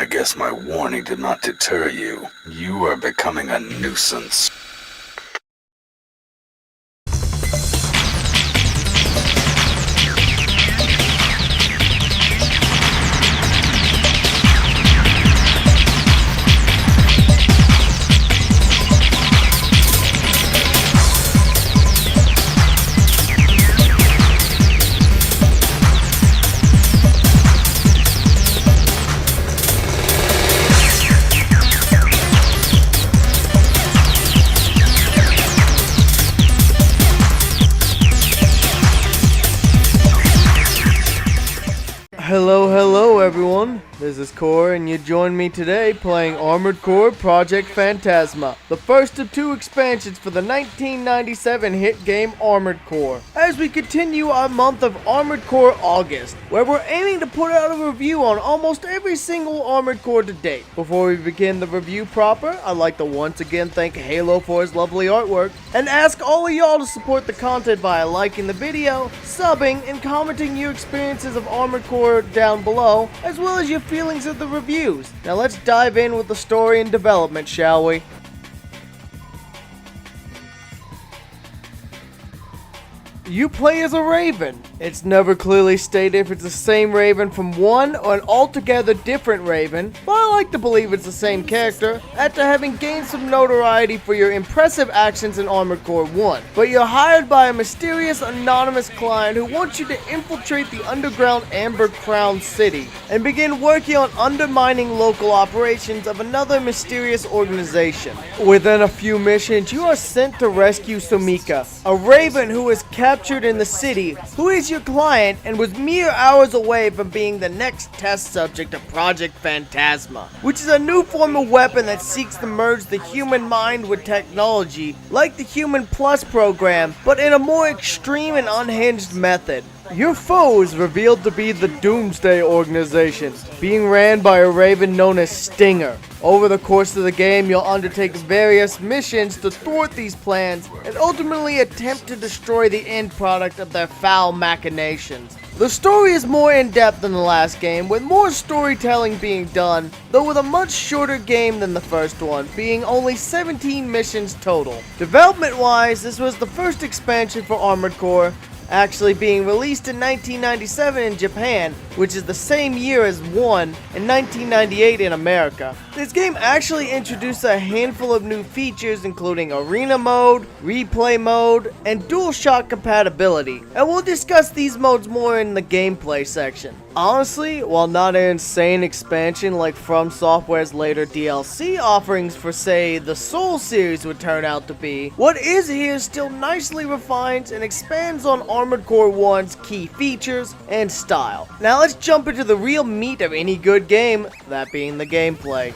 I guess my warning did not deter you. You are becoming a nuisance. Hello everyone, this is Core and you join me today playing Armored Core Project Phantasma, the first of two expansions for the 1997 hit game Armored Core, as we continue our month of Armored Core August, where we're aiming to put out a review on almost every single Armored Core to date. Before we begin the review proper, I'd like to once again thank HaloOwl for his lovely artwork, and ask all of y'all to support the content via liking the video, subbing, and commenting your experiences of Armored Core down below, as well as your feelings of the reviews. Now let's dive in with the story and development, shall we? You play as a Raven. It's never clearly stated if it's the same Raven from one or an altogether different Raven, but I like to believe it's the same character after having gained some notoriety for your impressive actions in Armored Core 1. But you're hired by a mysterious anonymous client who wants you to infiltrate the underground Amber Crown City and begin working on undermining local operations of another mysterious organization. Within a few missions, you are sent to rescue Sumika, a Raven who is captured in the city, who is your client and was mere hours away from being the next test subject of Project Phantasma, which is a new form of weapon that seeks to merge the human mind with technology, like the Human Plus program, but in a more extreme and unhinged method. Your foe is revealed to be the Doomsday Organization, being ran by a Raven known as Stinger. Over the course of the game, you'll undertake various missions to thwart these plans and ultimately attempt to destroy the end product of their foul machinations. The story is more in-depth than the last game, with more storytelling being done, though with a much shorter game than the first one, being only 17 missions total. Development-wise, this was the first expansion for Armored Core, actually being released in 1997 in Japan, which is the same year as 1 in 1998 in America. This game actually introduced a handful of new features, including arena mode, replay mode, and DualShock compatibility, and we'll discuss these modes more in the gameplay section. Honestly, while not an insane expansion like From Software's later DLC offerings for, say, the Soul series would turn out to be, what is here still nicely refines and expands on Armored Core 1's key features and style. Now let's jump into the real meat of any good game, that being the gameplay.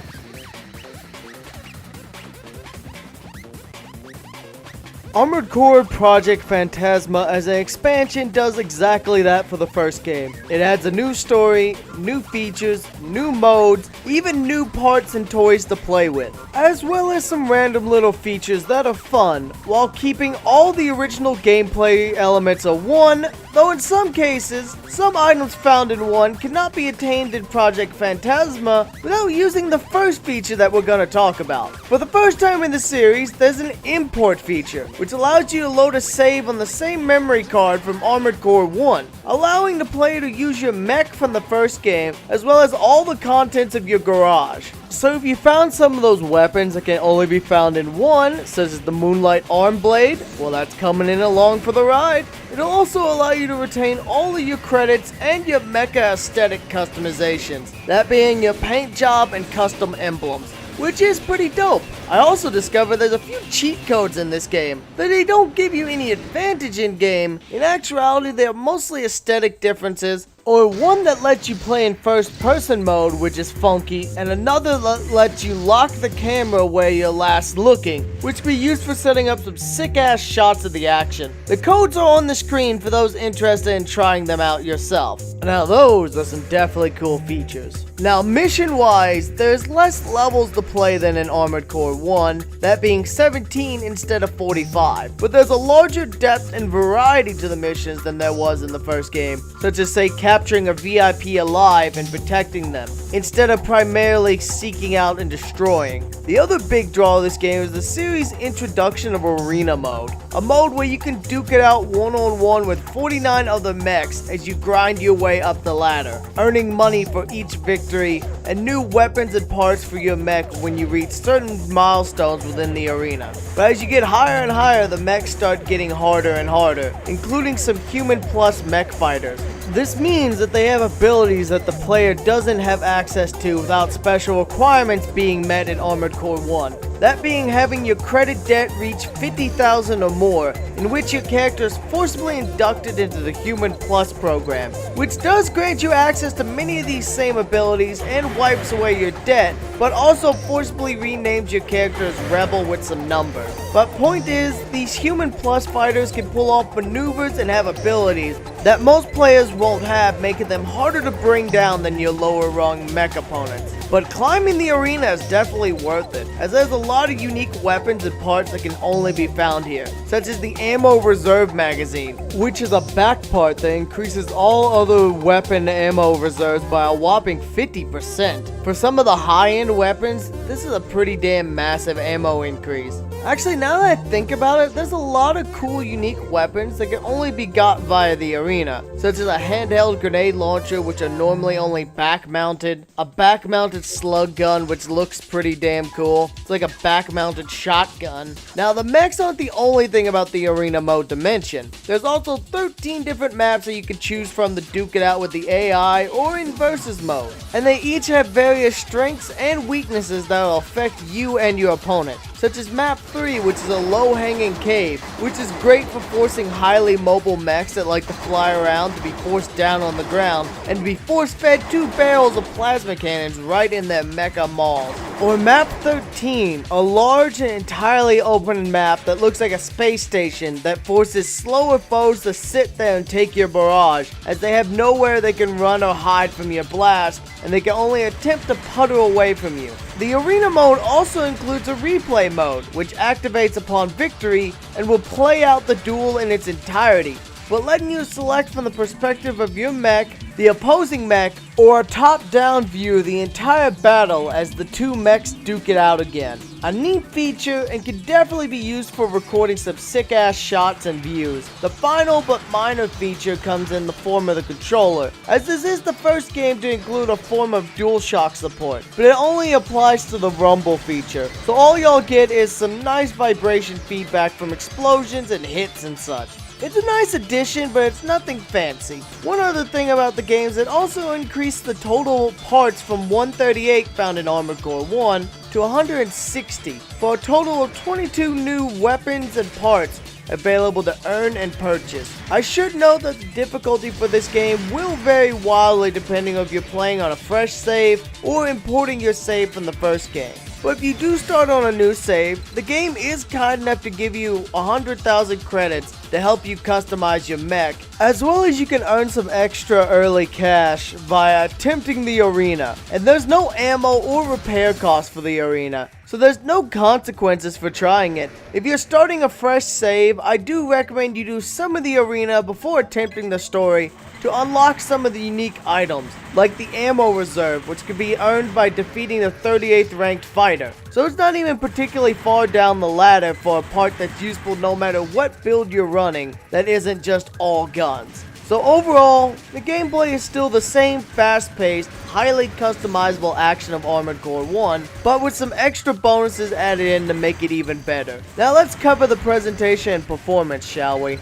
Armored Core Project Phantasma as an expansion does exactly that for the first game. It adds a new story, new features, new modes, even new parts and toys to play with, as well as some random little features that are fun, while keeping all the original gameplay elements of 1, though in some cases, some items found in 1 cannot be attained in Project Phantasma without using the first feature that we're gonna talk about. For the first time in the series, there's an import feature, which allows you to load a save on the same memory card from Armored Core 1, allowing the player to use your mech from the first game, as well as all the contents of your garage. So if you found some of those weapons that can only be found in 1, such as the Moonlight Arm Blade, well, that's coming in along for the ride. It'll also allow you to retain all of your credits and your mecha aesthetic customizations, that being your paint job and custom emblems, which is pretty dope. I also discovered there's a few cheat codes in this game, that they don't give you any advantage in game. In actuality, they're mostly aesthetic differences, or one that lets you play in first person mode, which is funky, and another that lets you lock the camera where you're last looking, which can be used for setting up some sick ass shots of the action. The codes are on the screen for those interested in trying them out yourself. Now those are some definitely cool features. Now mission wise, there's less levels to play than in Armored Core 1, that being 17 instead of 45, but there's a larger depth and variety to the missions than there was in the first game, such as say capturing capturing a VIP alive and protecting them, instead of primarily seeking out and destroying. The other big draw of this game is the series' introduction of Arena Mode, a mode where you can duke it out one-on-one with 49 other mechs as you grind your way up the ladder, earning money for each victory and new weapons and parts for your mech when you reach certain milestones within the arena. But as you get higher and higher, the mechs start getting harder and harder, including some human plus mech fighters. This means that they have abilities that the player doesn't have access to without special requirements being met in Armored Core 1. That being having your credit debt reach 50,000 or more, in which your character is forcibly inducted into the Human Plus program, which does grant you access to many of these same abilities and wipes away your debt, but also forcibly renames your character as Rebel with some number. But point is, these Human Plus fighters can pull off maneuvers and have abilities that most players won't have, making them harder to bring down than your lower rung mech opponents. But climbing the arena is definitely worth it, as there's a lot of unique weapons and parts that can only be found here, such as the Ammo Reserve magazine, which is a back part that increases all other weapon ammo reserves by a whopping 50%. For some of the high-end weapons, this is a pretty damn massive ammo increase. Actually, now that I think about it, there's a lot of cool unique weapons that can only be got via the arena, such as a handheld grenade launcher, which are normally only back-mounted, a back-mounted slug gun, which looks pretty damn cool. It's like a back-mounted shotgun. Now, the mechs aren't the only thing about the arena mode to mention. There's also 13 different maps that you can choose from to duke it out with the AI or in versus mode, and they each have various strengths and weaknesses that will affect you and your opponent, such as Map 3, which is a low-hanging cave, which is great for forcing highly mobile mechs that like to fly around to be forced down on the ground and to be force-fed 2 barrels of plasma cannons right in their mecha maws. Or Map 13, a large and entirely open map that looks like a space station that forces slower foes to sit there and take your barrage, as they have nowhere they can run or hide from your blast, and they can only attempt to putter away from you. The arena mode also includes a replay mode, which activates upon victory and will play out the duel in its entirety, but letting you select from the perspective of your mech, the opposing mech, or a top-down view of the entire battle as the two mechs duke it out again. A neat feature and can definitely be used for recording some sick-ass shots and views. The final but minor feature comes in the form of the controller, as this is the first game to include a form of DualShock support, but it only applies to the rumble feature, so all y'all get is some nice vibration feedback from explosions and hits and such. It's a nice addition, but it's nothing fancy. One other thing about the game is it also increased the total parts from 138 found in Armored Core 1 to 160, for a total of 22 new weapons and parts available to earn and purchase. I should note that the difficulty for this game will vary wildly depending on if you're playing on a fresh save or importing your save from the first game. But if you do start on a new save, the game is kind enough to give you 100,000 credits to help you customize your mech, as well as you can earn some extra early cash via attempting the arena. And there's no ammo or repair cost for the arena, so there's no consequences for trying it. If you're starting a fresh save, I do recommend you do some of the arena before attempting the story to unlock some of the unique items, like the ammo reserve, which can be earned by defeating the 38th ranked fighter. So it's not even particularly far down the ladder for a part that's useful no matter what build you're running that isn't just all guns. So overall, the gameplay is still the same fast-paced, highly customizable action of Armored Core 1, but with some extra bonuses added in to make it even better. Now let's cover the presentation and performance, shall we?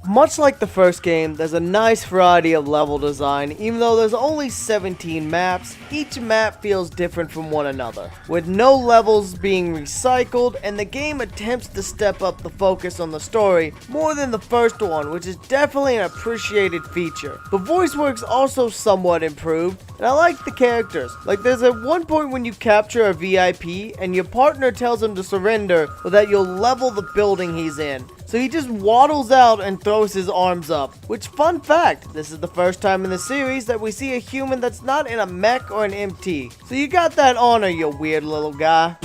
Much like the first game, there's a nice variety of level design. Even though there's only 17 maps, each map feels different from one another, with no levels being recycled, and the game attempts to step up the focus on the story more than the first one, which is definitely an appreciated feature. The voice work's also somewhat improved, and I like the characters. Like, there's at one point when you capture a VIP and your partner tells him to surrender or that you'll level the building he's in. So he just waddles out and throws his arms up. Which, fun fact, this is the first time in the series that we see a human that's not in a mech or an MT. So you got that honor, you weird little guy.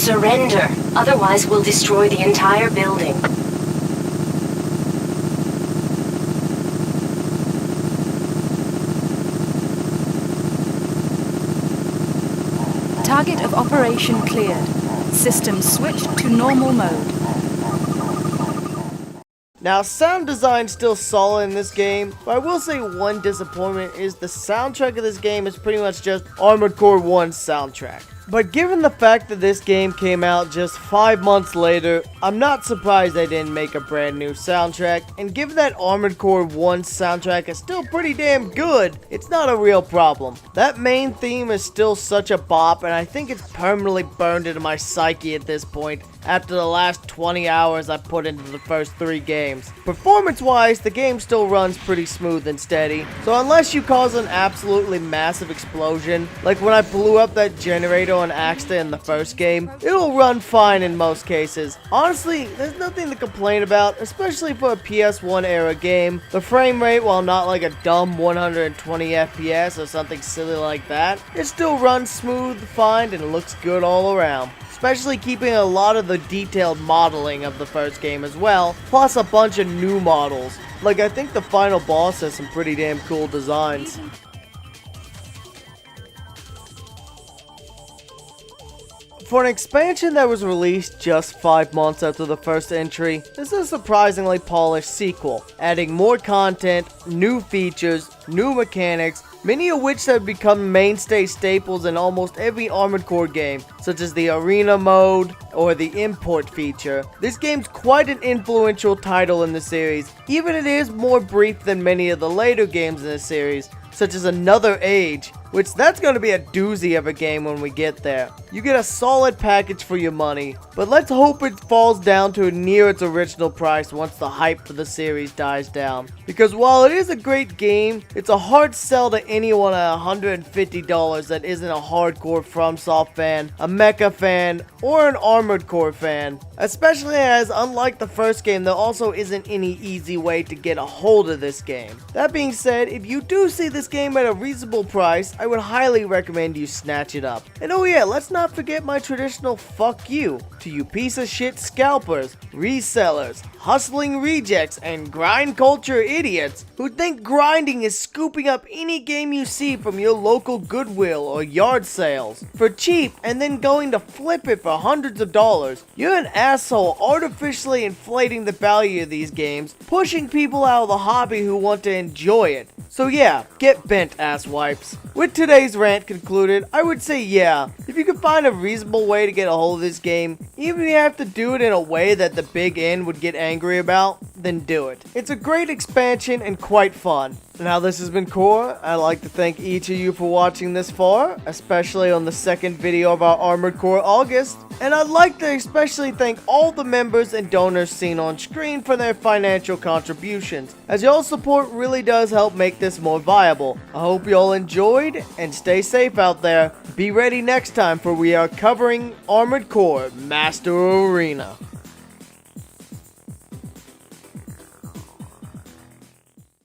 Surrender, otherwise we'll destroy the entire building. Target of operation cleared. System switched to normal mode. Now, sound design's still solid in this game, but I will say one disappointment is the soundtrack of this game is pretty much just Armored Core 1's soundtrack. But given the fact that this game came out just 5 months later, I'm not surprised they didn't make a brand new soundtrack, and given that Armored Core 1's soundtrack is still pretty damn good, it's not a real problem. That main theme is still such a bop, and I think it's permanently burned into my psyche at this point, after the last 20 hours I put into the first 3 games. Performance-wise, the game still runs pretty smooth and steady, so unless you cause an absolutely massive explosion, like when I blew up that generator on accident in the first game, it'll run fine in most cases. Honestly, there's nothing to complain about, especially for a PS1 era game. The frame rate, while not like a dumb 120 FPS or something silly like that, it still runs smooth, fine, and looks good all around. Especially keeping a lot of the detailed modeling of the first game as well, plus a bunch of new models. Like, I think the final boss has some pretty damn cool designs. For an expansion that was released just 5 months after the first entry, this is a surprisingly polished sequel, adding more content, new features, new mechanics, many of which have become mainstay staples in almost every Armored Core game, such as the Arena mode or the import feature. This game's quite an influential title in the series, even if it is more brief than many of the later games in the series, such as Another Age, which that's going to be a doozy of a game when we get there. You get a solid package for your money, but let's hope it falls down to near its original price once the hype for the series dies down. Because while it is a great game, it's a hard sell to anyone at $150 that isn't a hardcore FromSoft fan, a Mecha fan, or an Armored Core fan. Especially as, unlike the first game, there also isn't any easy way to get a hold of this game. That being said, if you do see this game at a reasonable price, I would highly recommend you snatch it up. And oh yeah, let's not forget my traditional fuck you to you piece of shit scalpers, resellers, hustling rejects, and grind culture idiots who think grinding is scooping up any game you see from your local Goodwill or yard sales for cheap and then going to flip it for hundreds of dollars. You're an asshole artificially inflating the value of these games, pushing people out of the hobby who want to enjoy it. So yeah, get bent, asswipes. With today's rant concluded, I would say yeah, if you can find a reasonable way to get a hold of this game, even if you have to do it in a way that the big N would get angry about, then do it. It's a great expansion and quite fun. Now this has been Core. I'd like to thank each of you for watching this far, especially on the second video of our Armored Core August. And I'd like to especially thank all the members and donors seen on screen for their financial contributions, as y'all's support really does help make this more viable. I hope y'all enjoyed, and stay safe out there. Be ready next time for we are covering Armored Core Master Arena.